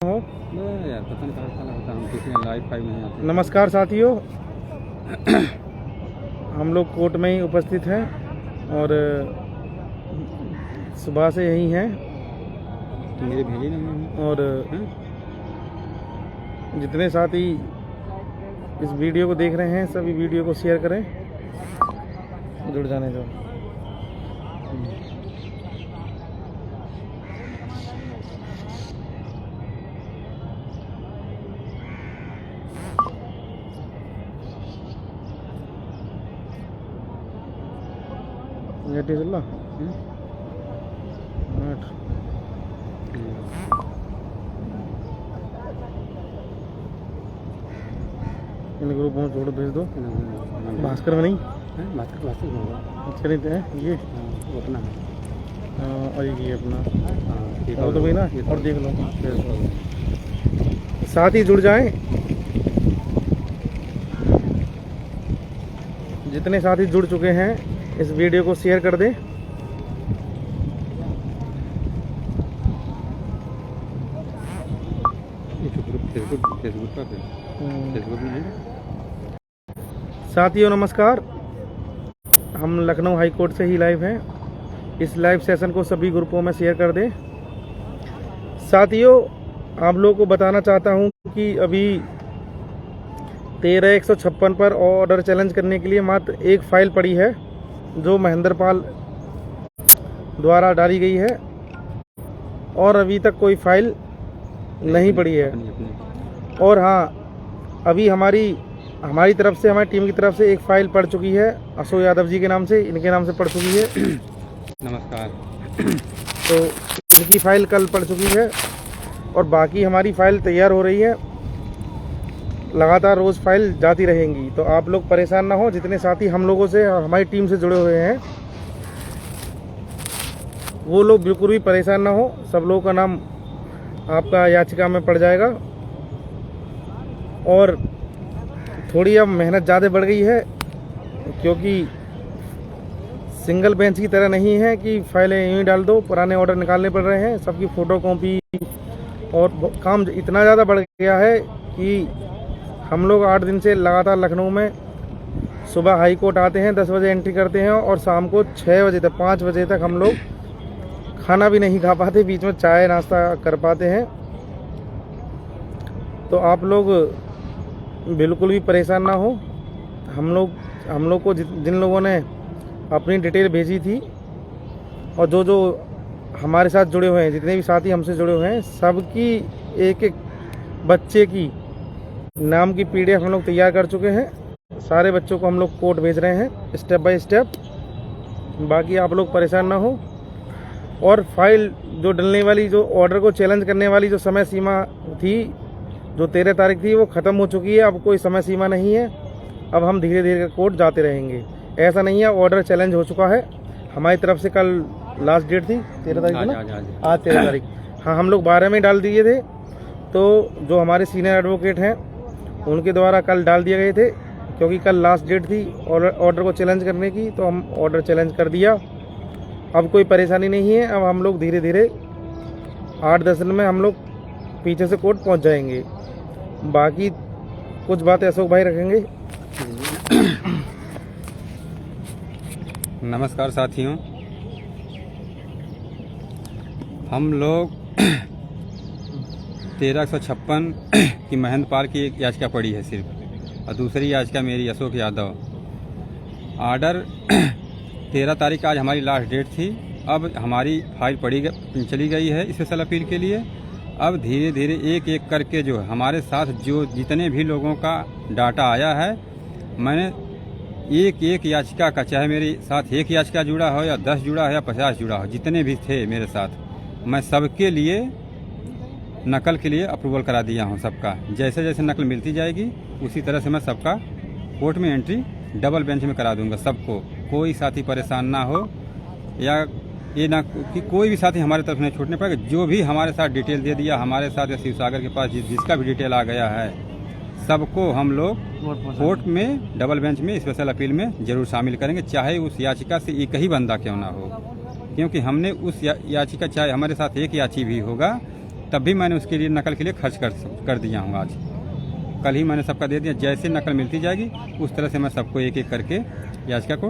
हो यार पता नहीं कहाँ खाना होता हम किसी में लाइव फाइव नहीं आते। नमस्कार साथियों, हम लोग कोर्ट में ही उपस्थित हैं और सुबह से यही हैं मेरे भेजे नहीं और जितने साथी इस वीडियो को देख रहे हैं सभी वीडियो को शेयर करें, जुड़ जाने दो। चल इन ग्रुप में छोड़ भेज दो। भास्कर में नहीं, भास्कर क्लासिक होगा। अच्छा नहीं है ये वो अपना है। और ये अपना ठीक और तो भाई ना है। और देख लो, साथ ही जुड़ जाएं। जितने साथी जुड़ चुके हैं इस वीडियो को शेयर कर दें। फेसबुक पर फेसबुक में है। साथियों नमस्कार, हम लखनऊ हाई कोर्ट से ही लाइव हैं। इस लाइव सेशन को सभी ग्रुपों में शेयर कर दें। साथियों, आप लोगों को बताना चाहता हूं कि अभी 13/156 पर ऑर्डर चैलेंज करने के लिए मात्र एक फाइल पड़ी है जो महेंद्र पाल द्वारा डाली गई है और अभी तक कोई फाइल नहीं पड़ी है। और हाँ, अभी हमारी तरफ से, हमारी टीम की तरफ से एक फाइल पड़ चुकी है अशोक यादव जी के नाम से, इनके नाम से पड़ चुकी है। नमस्कार। तो इनकी फाइल कल पड़ चुकी है और बाकी हमारी फाइल तैयार हो रही है। लगातार रोज़ फाइल जाती रहेंगी, तो आप लोग परेशान ना हो। जितने साथी हम लोगों से, हमारी टीम से जुड़े हुए हैं, वो लोग बिल्कुल भी परेशान ना हो। सब लोगों का नाम आपका याचिका में पड़ जाएगा। और थोड़ी अब मेहनत ज़्यादा बढ़ गई है क्योंकि सिंगल बेंच की तरह नहीं है कि फाइलें यूँ ही डाल दो, पुराने ऑर्डर निकालने पड़ रहे हैं, सबकी फ़ोटो कॉपी और काम इतना ज़्यादा बढ़ गया है कि हम लोग 8 दिन से लगातार लखनऊ में सुबह हाई कोर्ट आते हैं, 10 बजे एंट्री करते हैं और शाम को 6 बजे तक, 5 बजे तक हम लोग खाना भी नहीं खा पाते, बीच में चाय नाश्ता कर पाते हैं। तो आप लोग बिल्कुल भी परेशान ना हो। हम लोग को जिन लोगों ने अपनी डिटेल भेजी थी और जो हमारे साथ जुड़े हुए हैं, जितने भी साथी हमसे जुड़े हुए हैं, सबकी एक बच्चे की नाम की PDF हम लोग तैयार कर चुके हैं। सारे बच्चों को हम लोग कोर्ट भेज रहे हैं स्टेप बाय स्टेप। बाकी आप लोग परेशान ना हो। और फाइल जो डलने वाली, जो ऑर्डर को चैलेंज करने वाली जो समय सीमा थी, जो 13 तारीख थी, वो ख़त्म हो चुकी है। अब कोई समय सीमा नहीं है। अब हम धीरे धीरे कोर्ट जाते रहेंगे। ऐसा नहीं है, ऑर्डर चैलेंज हो चुका है। हमारी तरफ से कल लास्ट डेट थी 13 तारीख ना, आज 13 तारीख। हाँ, हम लोग 12 में डाल दिए थे। तो जो हमारे सीनियर एडवोकेट हैं उनके द्वारा कल डाल दिए गए थे क्योंकि कल लास्ट डेट थी ऑर्डर को चैलेंज करने की, तो हम ऑर्डर चैलेंज कर दिया। अब कोई परेशानी नहीं है। अब हम लोग धीरे धीरे 8-10 दिन में हम लोग पीछे से कोर्ट पहुंच जाएंगे। बाकी कुछ बातें अशोक भाई रखेंगे। नमस्कार साथियों, हम लोग 13/156 की महेंद्र पाल की एक याचिका पड़ी है सिर्फ, और दूसरी याचिका मेरी अशोक यादव। ऑर्डर 13 तारीख आज हमारी लास्ट डेट थी। अब हमारी फाइल चली गई है स्पेशल अपील के लिए। अब धीरे धीरे एक एक करके जो हमारे साथ जो जितने भी लोगों का डाटा आया है, मैंने एक एक याचिका का, चाहे मेरे साथ एक याचिका जुड़ा हो या 10 जुड़ा हो या 50 जुड़ा हो, जितने भी थे मेरे साथ, मैं सबके लिए नकल के लिए अप्रूवल करा दिया हूं सबका। जैसे जैसे नकल मिलती जाएगी उसी तरह से मैं सबका कोर्ट में एंट्री डबल बेंच में करा दूंगा सबको। कोई साथी परेशान ना हो, या ये ना कि कोई भी साथी हमारे तरफ नहीं छूटने पाएगा। जो भी हमारे साथ डिटेल दे दिया, हमारे साथ या शिवसागर के पास जिसका भी डिटेल आ गया है, सबको हम लोग कोर्ट में डबल बेंच में स्पेशल अपील में जरूर शामिल करेंगे, चाहे उस याचिका से एक ही बंदा क्यों ना हो। क्योंकि हमने उस याचिका, चाहे हमारे साथ एक याची भी होगा, तब भी मैंने उसके लिए नकल के लिए खर्च कर दिया हूँ। आज कल ही मैंने सबका दे दिया। जैसे नकल मिलती जाएगी उस तरह से मैं सबको एक एक करके याचिका को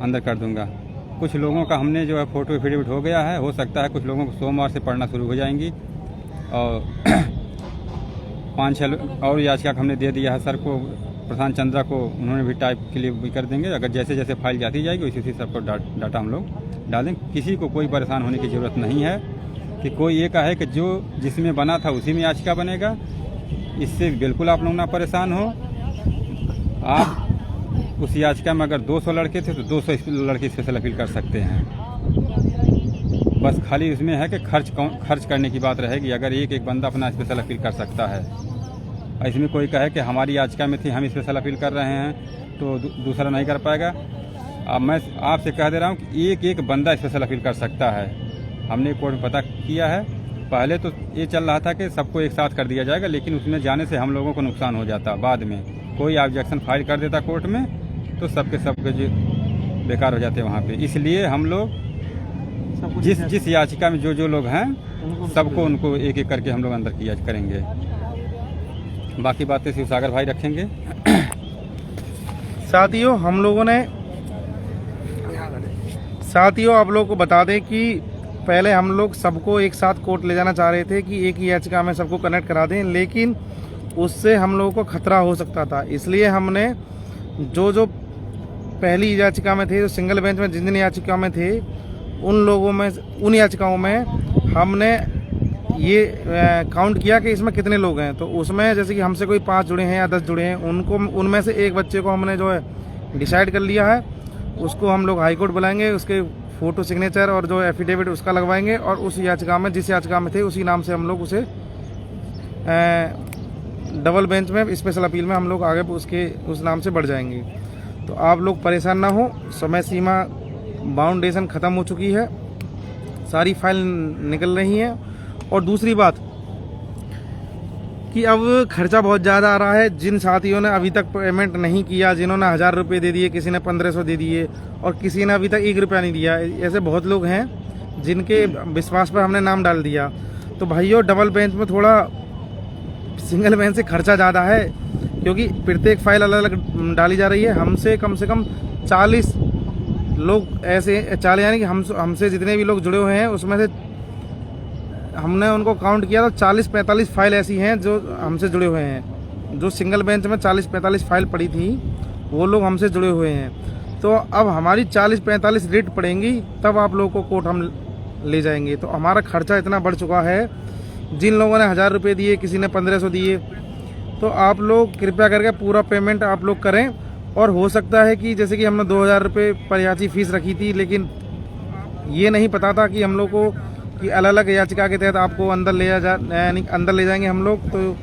अंदर कर दूंगा। कुछ लोगों का हमने जो है फ़ोटो एफिडेविट हो गया है, हो सकता है कुछ लोगों को सोमवार से पढ़ना शुरू हो जाएंगी। और 5-6 और याचिका हमने दे दिया है सर को, प्रशांत चंद्रा को, उन्होंने भी टाइप के लिए भी कर देंगे। अगर जैसे जैसे फाइल जाती जाएगी उसी उसी सबको डाटा हम लोग डालें। किसी को कोई परेशान होने की ज़रूरत नहीं है कि कोई ये कहे कि जो जिसमें बना था उसी में याचिका बनेगा। इससे बिल्कुल आप लोग ना परेशान हो। आप उस याचिका में अगर 200 लड़के थे तो 200 लड़के स्पेशल अपील कर सकते हैं। बस खाली उसमें है कि खर्च करने की बात रहेगी। अगर एक बंदा अपना स्पेशल अपील कर सकता है, इसमें कोई कहे कि हमारी याचिका में थी हम स्पेशल अपील कर रहे हैं तो दूसरा नहीं कर पाएगा। अब मैं आपसे कह दे रहा हूँ कि एक बंदा स्पेशल अपील कर सकता है। हमने कोर्ट में पता किया है। पहले तो ये चल रहा था कि सबको एक साथ कर दिया जाएगा, लेकिन उसमें जाने से हम लोगों को नुकसान हो जाता। बाद में कोई ऑब्जेक्शन फाइल कर देता कोर्ट में तो सबके जो बेकार हो जाते वहाँ पे। इसलिए हम लोग जिस याचिका में जो लोग हैं सबको उनको एक एक करके हम लोग अंदर किया करेंगे। बाकी बातें शिव सागर भाई रखेंगे। साथियों आप लोगों को बता दें कि पहले हम लोग सबको एक साथ कोर्ट ले जाना चाह रहे थे कि एक ही याचिका में सबको कनेक्ट करा दें, लेकिन उससे हम लोगों को खतरा हो सकता था। इसलिए हमने जो पहली याचिका में थे, जो सिंगल बेंच में जिन याचिका में थे, उन याचिकाओं में हमने ये काउंट किया कि इसमें कितने लोग हैं। तो उसमें जैसे कि हमसे कोई 5 जुड़े हैं या 10 जुड़े हैं, उनमें से एक बच्चे को हमने जो है डिसाइड कर लिया है। उसको हम लोग हाई कोर्ट बुलाएंगे, उसके फ़ोटो सिग्नेचर और जो एफिडेविट उसका लगवाएंगे, और उस याचिका में जिस याचिका में थे उसी नाम से हम लोग उसे डबल बेंच में स्पेशल अपील में हम लोग आगे उस नाम से बढ़ जाएंगे। तो आप लोग परेशान ना हो। समय सीमा बाउंडेशन ख़त्म हो चुकी है, सारी फाइल निकल रही है। और दूसरी बात कि अब खर्चा बहुत ज़्यादा आ रहा है। जिन साथियों ने अभी तक पेमेंट नहीं किया, जिन्होंने 1000 रुपये दे दिए, किसी ने 1500 दे दिए और किसी ने अभी तक 1 रुपया नहीं दिया, ऐसे बहुत लोग हैं जिनके विश्वास पर हमने नाम डाल दिया। तो भाइयों, डबल बेंच में थोड़ा सिंगल बेंच से खर्चा ज़्यादा है, क्योंकि प्रत्येक फाइल अलग अलग डाली जा रही है। हमसे कम से कम 40 लोग ऐसे 40 यानी कि हमसे जितने भी लोग जुड़े हुए हैं उसमें से हमने उनको काउंट किया तो 40-45 फाइल ऐसी हैं जो हमसे जुड़े हुए हैं। जो सिंगल बेंच में 40-45 फाइल पड़ी थी वो लोग हमसे जुड़े हुए हैं। तो अब हमारी 40-45 रेट पड़ेंगी, तब आप लोगों को कोर्ट हम ले जाएंगे। तो हमारा खर्चा इतना बढ़ चुका है। जिन लोगों ने 1000 रुपये दिए, किसी ने 1500 दिए, तो आप लोग कृपया करके पूरा पेमेंट आप लोग करें। और हो सकता है कि जैसे कि हमने 2000 रुपये पर याची फीस रखी थी, लेकिन ये नहीं पता था कि हम लोग को कि अलग अलग याचिका के तहत आपको अंदर ले जाएंगे हम लोग। तो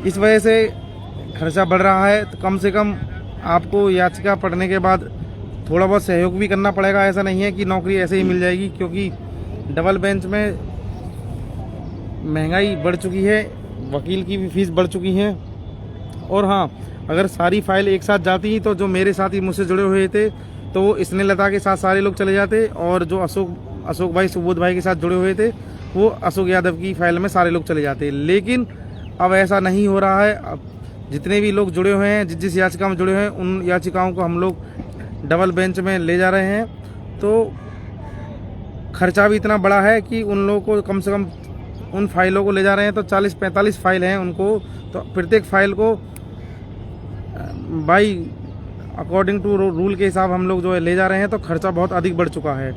इस वजह से खर्चा बढ़ रहा है। तो कम से कम आपको याचिका पढ़ने के बाद थोड़ा बहुत सहयोग भी करना पड़ेगा। ऐसा नहीं है कि नौकरी ऐसे ही मिल जाएगी, क्योंकि डबल बेंच में महंगाई बढ़ चुकी है, वकील की भी फीस बढ़ चुकी है। और हाँ, अगर सारी फाइल एक साथ जाती तो जो मेरे साथ ही मुझसे जुड़े हुए थे तो वो स्नेहलता के साथ सारे लोग चले जाते, और जो अशोक भाई, सुबोध भाई के साथ जुड़े हुए थे वो अशोक यादव की फाइल में सारे लोग चले जाते। लेकिन अब ऐसा नहीं हो रहा है। अब जितने भी लोग जुड़े हुए हैं, जिस याचिका में जुड़े हुए हैं, उन याचिकाओं को हम लोग डबल बेंच में ले जा रहे हैं। तो खर्चा भी इतना बड़ा है कि उन लोगों को कम से कम उन फाइलों को ले जा रहे हैं तो 40-45 फाइल हैं उनको, तो प्रत्येक फाइल को बाई अकॉर्डिंग टू रूल के हिसाब हम लोग जो है ले जा रहे हैं। तो खर्चा बहुत अधिक बढ़ चुका है।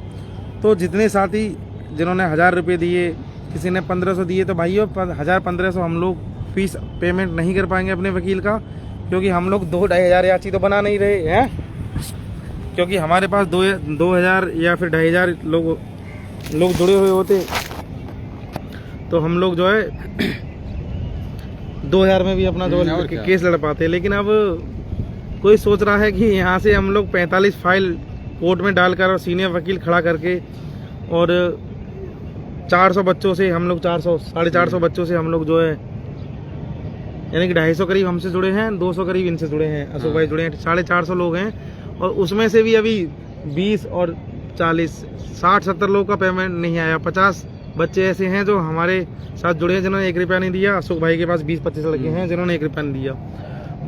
तो जितने साथी जिन्होंने 1000 रुपये दिए, किसी ने 1500 दिए, तो भाइयों 1000-1500 हम लोग फीस पेमेंट नहीं कर पाएंगे अपने वकील का, क्योंकि हम लोग 2-2,500 याची तो बना नहीं रहे हैं। क्योंकि हमारे पास 2000 या फिर 2500 लोग जुड़े हुए होते तो हम लोग जो है 2000 में भी अपना जो केस लड़ पाते। लेकिन अब कोई सोच रहा है कि यहाँ से हम लोग 45 फाइल कोर्ट में डालकर और सीनियर वकील खड़ा करके और 400 बच्चों से हम लोग 450 बच्चों से हम लोग जो है, यानी कि 250 करीब हमसे जुड़े हैं, 200 करीब इनसे जुड़े हैं, अशोक भाई जुड़े हैं, 450 लोग हैं। और उसमें से भी अभी 20 और 40 60-70 लोगों का पेमेंट नहीं आया, 50 बच्चे ऐसे हैं जो हमारे साथ जुड़े हैं जिन्होंने 1 रुपया नहीं दिया। अशोक भाई के पास 20-25 लड़के हैं जिन्होंने 1 रुपया नहीं दिया।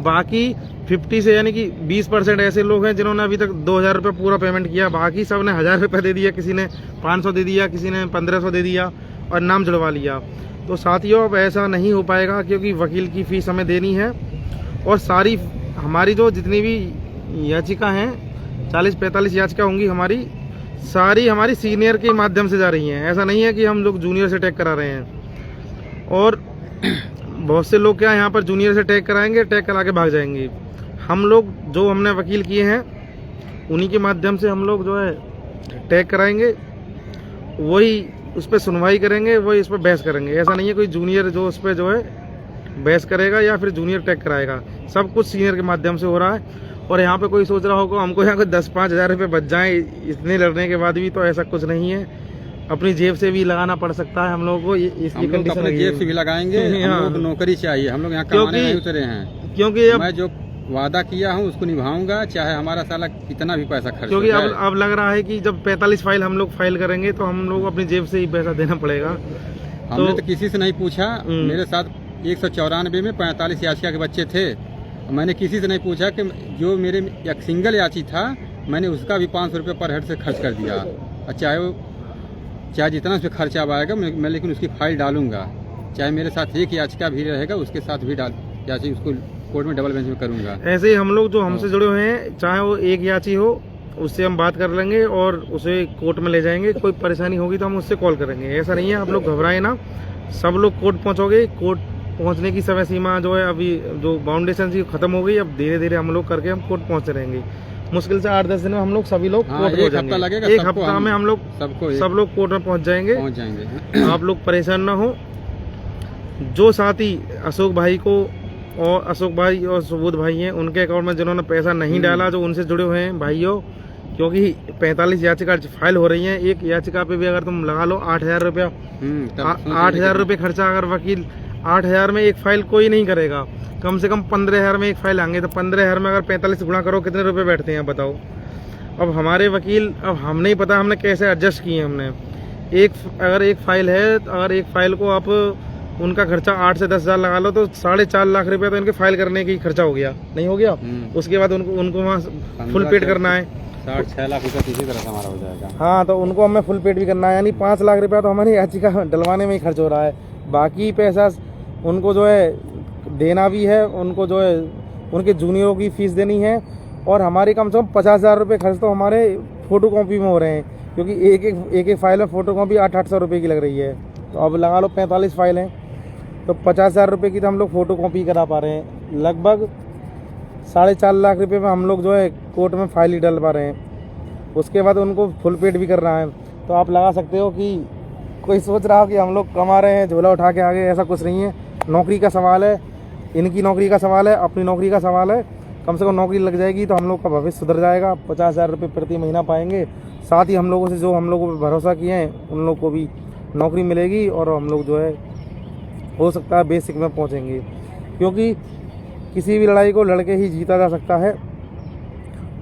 बाकी 50 से यानी कि 20% ऐसे लोग हैं जिन्होंने अभी तक 2000 रुपये पूरा पेमेंट किया। बाकी सब ने 1000 रुपये दे दिया, किसी ने 500 दे दिया, किसी ने 1500 दे दिया और नाम जुड़वा लिया। तो साथियों अब ऐसा नहीं हो पाएगा क्योंकि वकील की फ़ीस हमें देनी है और सारी हमारी जो जितनी भी याचिका हैं 40-45 याचिका होंगी सारी हमारी सीनियर के माध्यम से जा रही हैं। ऐसा नहीं है कि हम लोग जूनियर से टैग करा रहे हैं। और बहुत से लोग क्या यहाँ पर जूनियर से टैग कराएंगे, टैग करा के भाग जाएंगे। हम लोग जो हमने वकील किए हैं उन्हीं के माध्यम से हम लोग जो है टैग कराएंगे, वही उस पर सुनवाई करेंगे, वही इस पर बहस करेंगे। ऐसा नहीं है कोई जूनियर जो उस पर जो है बहस करेगा या फिर जूनियर टैग कराएगा। सब कुछ सीनियर के माध्यम से हो रहा है। और यहाँ पे कोई सोच रहा होगा हमको यहाँ को 10-5 हज़ार रुपये बच जाएँ इतने लड़ने के बाद भी, तो ऐसा कुछ नहीं है। अपनी जेब से भी लगाना पड़ सकता है हम लोगों को, इसकी कंडीशन अपनी जेब से भी लगाएंगे। हम लोग नौकरी चाहिए, हम लोग यहाँ कमाने नहीं उतरे हैं। क्योंकि अब मैं जो वादा किया हूँ उसको निभाऊंगा, चाहे हमारा साला कितना भी पैसा खर्च। क्योंकि अब लग रहा है कि जब 45 फाइल हम लोग फाइल करेंगे तो हम लोग अपनी जेब से ही पैसा देना पड़ेगा। हमने तो किसी से नहीं पूछा। मेरे साथ 194 में 45 याचिका के बच्चे थे। मैंने किसी से नहीं पूछा कि जो मेरे एक सिंगल याची था मैंने उसका भी 500 रुपये पर हेड से खर्च कर दिया। और चाहे जितना उस पर खर्चा आएगा मैं लेकिन उसकी फाइल डालूंगा। चाहे मेरे साथ एक याचिका भी रहेगा उसके साथ भी याची उसको कोर्ट में डबल बेंच में करूंगा। ऐसे ही हम लोग जो हमसे जुड़े हुए हैं, चाहे वो एक याची हो, उससे हम बात कर लेंगे और उसे कोर्ट में ले जाएंगे। कोई परेशानी होगी तो हम उससे कॉल करेंगे। ऐसा नहीं है, आप लोग घबराए ना, सब लोग कोर्ट पहुंचोगे। कोर्ट पहुंचने की समय सीमा जो है अभी जो बाउंडेशन थी खत्म हो गई। अब धीरे धीरे हम लोग करके हम कोर्ट पहुंचते रहेंगे। मुश्किल से 8-10 दिन में हम लोग सभी लोग कोर्ट हो जाएंगे। एक हफ्ता में हम लोग सब लोग कोर्ट में पहुंच जाएंगे। आप लोग परेशान ना हो। जो साथी अशोक भाई को और अशोक भाई और सुबोध भाई हैं उनके अकाउंट में जिन्होंने पैसा नहीं डाला, जो उनसे जुड़े हुए हैं भाइयों, क्योंकि 45 याचिका फाइल हो रही हैं। एक याचिका पे भी अगर तुम लगा लो 8,000 रुपया, 8,000 रुपये खर्चा। अगर वकील 8,000 में एक फाइल कोई नहीं करेगा, कम से कम 15,000 में एक फाइल आएंगे। तो 15,000 में अगर 45 गुणा करो कितने रुपए बैठते हैं बताओ। अब हमारे वकील, अब हम नहीं पता हमने कैसे एडजस्ट किए। हमने अगर एक फाइल है, अगर एक फाइल को आप उनका खर्चा 8 से 10 हज़ार लगा लो तो 4.5 लाख रुपया तो इनके फाइल करने की खर्चा हो गया, नहीं हो गया। उसके बाद उनको वहाँ फुल पेड करना है। 6 लाख रुपया किसी तरह हमारा हो जाएगा। हाँ, तो उनको हमें फुल पेड भी करना है, यानी 5 लाख रुपया तो हमारी याचिका डलवाने में ही खर्च हो रहा है। बाकी पैसा उनको जो है देना भी है, उनको जो है उनके जूनियरों की फीस देनी है। और हमारी कम से कम 50,000 रुपये खर्च तो हमारे फोटो कॉपी में हो रहे हैं, क्योंकि एक फाइल में फोटो कॉपी 800 रुपये की लग रही है। तो अब लगा लो 45 फाइल हैं तो 50,000 रुपये की तो हम लोग फ़ोटो कॉपी करा पा रहे हैं। लगभग 4.5 लाख रुपये में हम लोग जो है कोर्ट में फाइल ही डल पा रहे हैं। उसके बाद उनको फुल पेड भी करना है। तो आप लगा सकते हो कि कोई सोच रहा हो कि हम लोग कमा रहे हैं झोला उठा के आगे, ऐसा कुछ नहीं है। नौकरी का सवाल है, इनकी नौकरी का सवाल है, अपनी नौकरी का सवाल है। कम से कम नौकरी लग जाएगी तो हम लोग का भविष्य सुधर जाएगा। 50,000 रुपये प्रति महीना पाएंगे। साथ ही हम लोगों से जो हम लोगों पर भरोसा किए हैं उन लोग को भी नौकरी मिलेगी और हम लोग जो है हो सकता है बेसिक में पहुंचेंगे, क्योंकि किसी भी लड़ाई को लड़के ही जीता जा सकता है।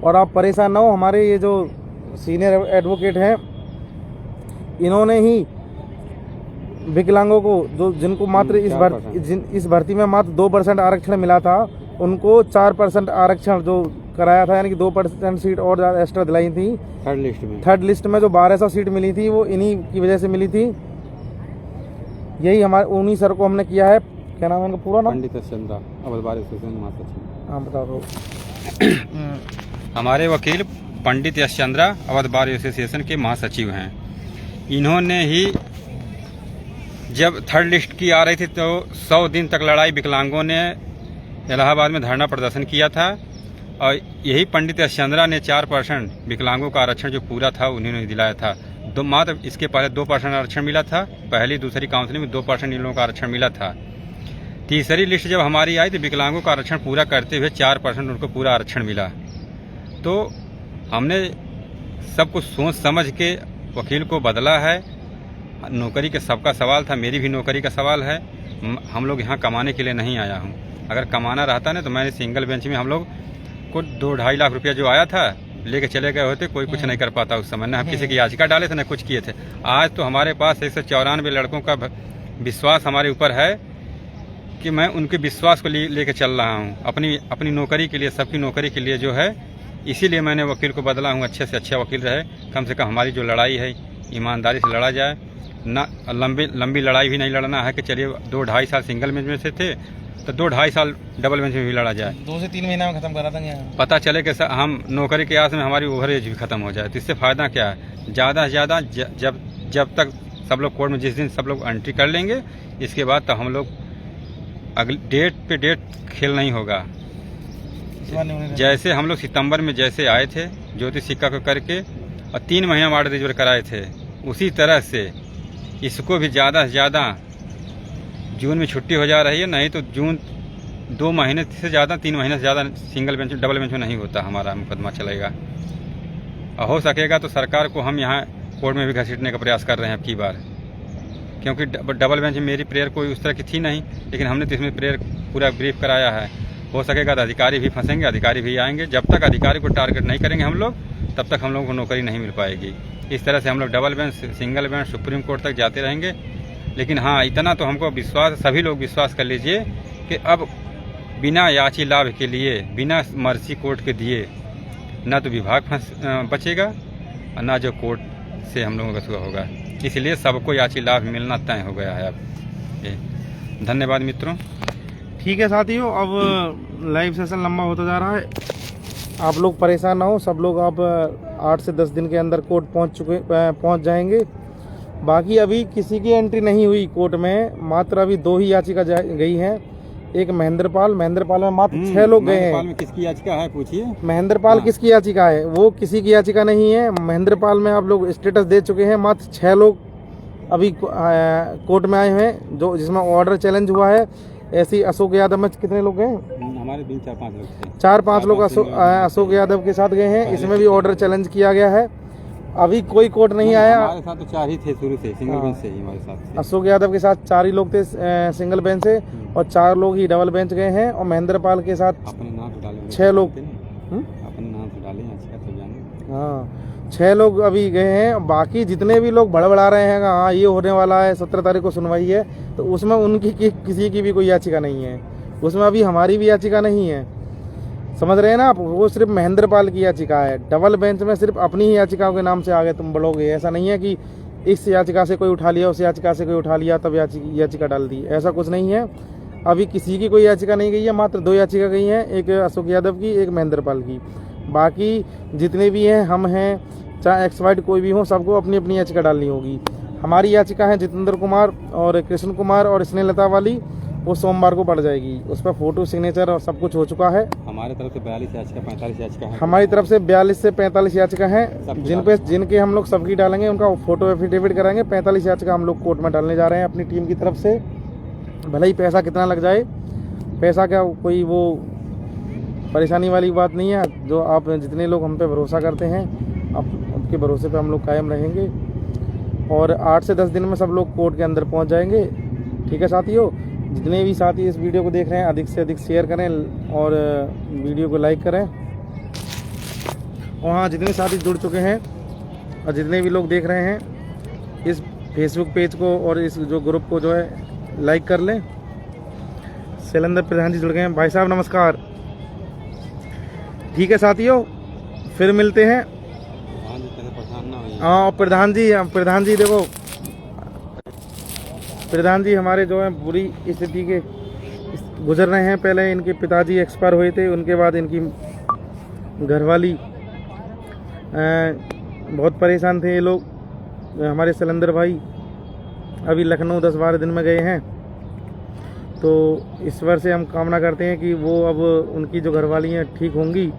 और आप परेशान ना हो, हमारे ये जो सीनियर एडवोकेट हैं इन्होंने ही विकलांगों को जो जिनको मात्र इस भर्ती में मात्र 2% आरक्षण मिला था, उनको 4% आरक्षण जो कराया था, यानी कि 2% सीट और एक्स्ट्रा दिलाई थी। थर्ड लिस्ट में जो 1200 सीट मिली थी वो इन्हीं की वजह से मिली थी। यही हमारे उन्हीं सर को हमने किया है। क्या नाम है इनका पूरा नाम? पंडित चंद्रा, अवध बार एसोसिएशन महासचिव। हाँ बता दो। हमारे वकील पंडित यश चंद्रा अवध बार एसोसिएशन के महासचिव हैं। इन्होंने ही जब थर्ड लिस्ट की आ रही थी तो 100 दिन तक लड़ाई विकलांगों ने इलाहाबाद में धरना प्रदर्शन किया था। और यही पंडित यश चंद्रा ने 4% विकलांगों का आरक्षण जो पूरा था उन्होंने दिलाया था। मात्र इसके पहले 2% आरक्षण मिला था। पहली दूसरी काउंसिलिंग में 2% इन लोगों का आरक्षण मिला था। तीसरी लिस्ट जब हमारी आई तो विकलांगों का आरक्षण पूरा करते हुए 4% उनको पूरा आरक्षण मिला। तो हमने सब कुछ सोच समझ के वकील को बदला है। नौकरी के सबका सवाल था, मेरी भी नौकरी का सवाल है। हम लोग यहाँ कमाने के लिए नहीं आया हूँ। अगर कमाना रहता ना तो मैंने सिंगल बेंच में हम लोग को 2-2.5 लाख रुपया जो आया था लेके चले गए होते, कोई कुछ नहीं कर पाता उस समय। न हम किसी की याचिका डाले थे, न कुछ किए थे। आज तो हमारे पास 194 लड़कों का विश्वास हमारे ऊपर है कि मैं उनके विश्वास को लेके चल रहा हूँ अपनी नौकरी के लिए, सबकी नौकरी के लिए जो है। इसीलिए मैंने वकील को बदला हूँ, अच्छे से अच्छा वकील रहे। कम से कम हमारी जो लड़ाई है ईमानदारी से लड़ा जाए, ना लंबी लड़ाई भी नहीं लड़ना है कि चलिए 2-2.5 साल सिंगल बेंच में से थे तो 2-2.5 साल डबल बेंच में भी लड़ा जाए। 2 से 3 महीना में खत्म करा देंगे। पता चले कि हम नौकरी के आस में हमारी ओवर एज भी खत्म हो जाए, तो इससे फ़ायदा क्या है? ज़्यादा से ज़्यादा जब तक सब लोग कोर्ट में जिस दिन सब लोग एंट्री कर लेंगे, इसके बाद तो हम लोग अगली डेट पे डेट खेल नहीं होगा। जैसे हम लोग सितंबर में जैसे आए थे ज्योति सिक्का को करके और 3 महीना वार्ड रिजर्व कराए थे, उसी तरह से इसको भी ज़्यादा से ज़्यादा जून में छुट्टी हो जा रही है। नहीं तो जून 2 महीने से ज़्यादा, 3 महीने से ज़्यादा सिंगल बेंच डबल बेंच में नहीं होता, हमारा मुकदमा चलेगा। और हो सकेगा तो सरकार को हम यहाँ कोर्ट में भी घसीटने का प्रयास कर रहे हैं अब की बार, क्योंकि डबल बेंच में मेरी प्रेयर कोई उस तरह की थी नहीं, लेकिन हमने तो इसमें प्रेयर पूरा ब्रीफ कराया है। हो सकेगा तो अधिकारी भी फंसेंगे, अधिकारी भी आएंगे। जब तक अधिकारी को टारगेट नहीं करेंगे हम लोग, तब तक हम लोगों को नौकरी नहीं मिल पाएगी। इस तरह से हम लोग double bench, single bench, supreme court तक जाते रहेंगे। लेकिन हाँ, इतना तो हमको विश्वास, सभी लोग विश्वास कर लीजिए कि अब बिना याची लाभ के लिए, बिना मर्सी कोर्ट के दिए ना तो विभाग बचेगा और ना जो कोर्ट से हम लोगों का होगा। इसलिए सबको याची लाभ मिलना तय हो गया है अब। धन्यवाद मित्रों। ठीक है साथियों, अब लाइव सेशन लंबा होता जा रहा है, आप लोग परेशान ना हो। सब लोग अब 8 से 10 दिन के अंदर कोर्ट पहुंच जाएंगे। बाकी अभी किसी की एंट्री नहीं हुई कोर्ट में, मात्र अभी 2 ही याचिका गई हैं। एक महेंद्रपाल में मात्र 6 लोग गए हैं। में किसकी याचिका है पूछिए? महेंद्रपाल किसकी याचिका है? वो किसी की याचिका नहीं है। महेंद्रपाल में आप लोग स्टेटस दे चुके हैं। मात्र 6 लोग अभी कोर्ट में आए हैं जो जिसमें ऑर्डर चैलेंज हुआ है। ऐसे ही अशोक यादव में कितने लोग गए? हमारे 4-5 लोग थे। 4-5 लोग अशोक यादव के साथ गए हैं। इसमें भी ऑर्डर चैलेंज किया गया है। अभी कोई कोर्ट नहीं आया। हमारे साथ तो 4 ही थे शुरू से, सिंगल बेंच से ही हमारे साथ थे। अशोक यादव के साथ 4 ही लोग थे सिंगल बेंच से, और 4 लोग ही डबल बेंच गए हैं। और महेंद्रपाल के साथ अपने नाम से डाले 6 लोग, अपने नाम से डाले तो जाने। हाँ 6 लोग अभी गए हैं। बाकी जितने भी लोग बड़बड़ा रहे हैं हाँ ये होने वाला है, 17 तारीख को सुनवाई है, तो उसमें उनकी किसी की भी कोई याचिका नहीं है। उसमें अभी हमारी भी याचिका नहीं है, समझ रहे हैं ना आप? वो सिर्फ महेंद्रपाल की याचिका है। डबल बेंच में सिर्फ अपनी ही याचिकाओं के नाम से आगे तुम बढ़ोगे। ऐसा नहीं है कि इस याचिका से कोई उठा लिया, उस याचिका से कोई उठा लिया तब याचिका डाल दी, ऐसा कुछ नहीं है। अभी किसी की कोई याचिका नहीं गई है, मात्र 2 याचिका गई हैं, एक अशोक यादव की, एक महेंद्रपाल की। बाकी जितने भी हैं, हम हैं चाहे एक्सवाइड कोई भी हो, सबको अपनी अपनी याचिका डालनी होगी। हमारी याचिका है जितेंद्र कुमार और कृष्ण कुमार और स्नेहलता वाली, वो सोमवार को पड़ जाएगी। उस पर फोटो, सिग्नेचर और सब कुछ हो चुका है। हमारी तरफ से 42 याचिका, 45 याचिका है। हमारी तरफ से 42 से 45 याचिका हैं, जिनके हम लोग सबकी डालेंगे, उनका फोटो एफिडेविट कराएंगे। 45 याचिका हम लोग कोर्ट में डालने जा रहे हैं अपनी टीम की तरफ से। भले ही पैसा कितना लग जाए, पैसा क्या कोई वो परेशानी वाली बात नहीं है। जो आप जितने लोग हम पे भरोसा करते हैं, आपके भरोसे पे हम लोग कायम रहेंगे। और 8 से 10 दिन में सब लोग कोर्ट के अंदर पहुंच जाएंगे। ठीक है साथियों, जितने भी साथी इस वीडियो को देख रहे हैं अधिक से अधिक शेयर करें और वीडियो को लाइक करें। और हाँ, जितने साथी जुड़ चुके हैं और जितने भी लोग देख रहे हैं, इस फेसबुक पेज को और इस जो ग्रुप को जो है लाइक कर लें। शैलेंद्र प्रधान जी जुड़ गए हैं। भाई साहब नमस्कार। ठीक है साथियों, फिर मिलते हैं। हाँ प्रधान जी देखो, प्रधान जी हमारे जो है बुरी स्थिति के गुजर रहे हैं। पहले इनके पिताजी एक्सपायर हुए थे, उनके बाद इनकी घरवाली बहुत परेशान थे ये लोग। हमारे शैलेंद्र भाई अभी लखनऊ 10-12 दिन में गए हैं, तो ईश्वर से हम कामना करते हैं कि वो अब उनकी जो घरवाली हैं ठीक होंगी।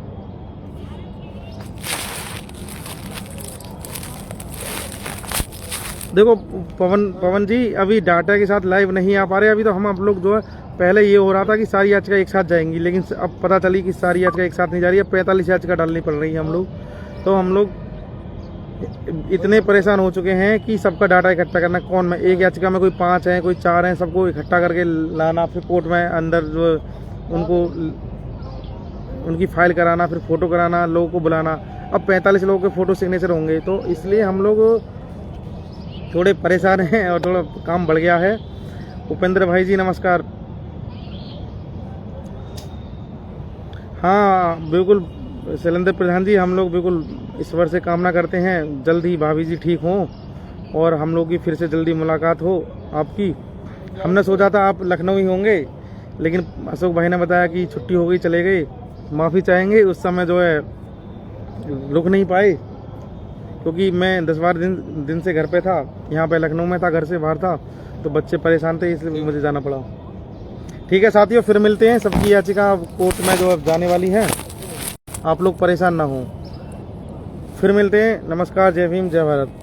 देखो पवन जी अभी डाटा के साथ लाइव नहीं आ पा रहे। अभी तो हम आप लोग जो है, पहले ये हो रहा था कि सारी याचिका एक साथ जाएंगी, लेकिन अब पता चली कि सारी याचिका एक साथ नहीं जा रही है। 45 याचिका डालनी पड़ रही है हम लोग। तो हम लोग इतने परेशान हो चुके हैं कि सबका डाटा इकट्ठा करना। कौन में एक याचिका में कोई 5 हैं, कोई 4 हैं, सबको इकट्ठा करके लाना, फिर कोर्ट में अंदर जो उनको उनकी फाइल कराना, फिर फोटो कराना, लोगों को बुलाना। अब 45 लोगों के फ़ोटो सिग्नेचर होंगे, तो इसलिए हम लोग थोड़े परेशान हैं और थोड़ा काम बढ़ गया है। उपेंद्र भाई जी नमस्कार। हाँ बिल्कुल शैलेंद्र प्रधान जी, हम लोग बिल्कुल ईश्वर से कामना करते हैं जल्द ही भाभी जी ठीक हों और हम लोग की फिर से जल्दी मुलाकात हो आपकी। हमने सोचा था आप लखनऊ ही होंगे, लेकिन अशोक भाई ने बताया कि छुट्टी हो गई, चले गए। माफ़ी चाहेंगे, उस समय जो है रुक नहीं पाए, क्योंकि मैं 10-12 दिन से घर पे था, यहाँ पे लखनऊ में था, घर से बाहर था, तो बच्चे परेशान थे, इसलिए मुझे जाना पड़ा। ठीक है साथियों, फिर मिलते हैं। सबकी याचिका कोर्ट में जो अब जाने वाली है, आप लोग परेशान ना हो। फिर मिलते हैं। नमस्कार, जय भीम, जय भारत।